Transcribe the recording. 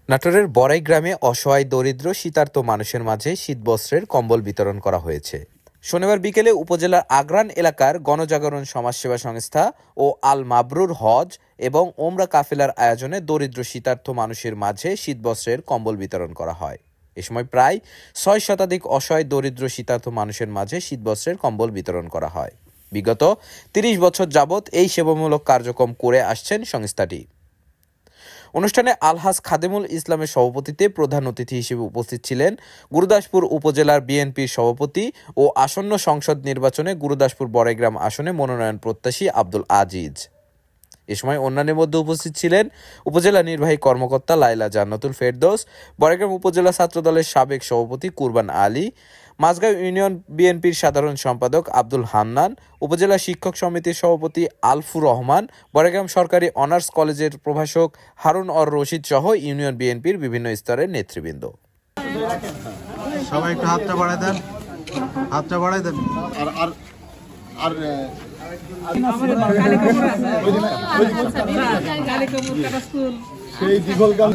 নাটোরের বড়াই গ্রামে অসহায় দরিদ্র শীতার্ত মানুষের মাঝে শীতবস্ত্রের কম্বল বিতরণ করা হয়েছে। শনিবার বিকেলে উপজেলার আগ্রান এলাকার গণজাগরণ সমাজসেবা সংস্থা ও আল মাবরুর হজ এবং ওমরা কাফেলার আয়োজনে দরিদ্র শীতার্ত মানুষের মাঝে শীতবস্ত্রের কম্বল বিতরণ করা হয়। এ সময় প্রায় ৬ শতাধিক অসহায় দরিদ্র শীতার্ত মানুষের মাঝে শীতবস্ত্রের কম্বল বিতরণ করা হয়। বিগত ৩০ বছর যাবৎ এই সেবামূলক কার্যক্রম করে আসছেন সংস্থাটি। অনুষ্ঠানে আলহাজ খাদেমুল ইসলামের সভাপতিত্বে প্রধান অতিথি হিসেবে উপস্থিত ছিলেন গুরুদাসপুর উপজেলার বিএনপির সভাপতি ও আসন্ন সংসদ নির্বাচনে গুরুদাসপুর বড়াইগ্রাম আসনে মনোনয়ন প্রত্যাশী আব্দুল আজিজ। এ সময় অন্যান্যের মধ্যে উপস্থিত ছিলেন উপজেলা নির্বাহী কর্মকর্তা লাইলা জান্নাতুল ফেরদৌস, বড়াইগ্রাম উপজেলা ছাত্রদলের সাবেক সভাপতি কুরবান আলী, মাঝগাঁও ইউনিয়ন বিএনপির সাধারণ সম্পাদক আব্দুল হান্নান, উপজেলা শিক্ষক সমিতির সভাপতি আলফুর রহমান, বড়াইগ্রাম সরকারি অনার্স কলেজের প্রভাষক হারুন অর রশিদ সহ ইউনিয়ন বিএনপির বিভিন্ন স্তরের নেতৃবৃন্দ। সবাই একটু হাতটা বাড়ায় দেন, হাতটা বাড়ায় দেন। আর সেই দীঘল গান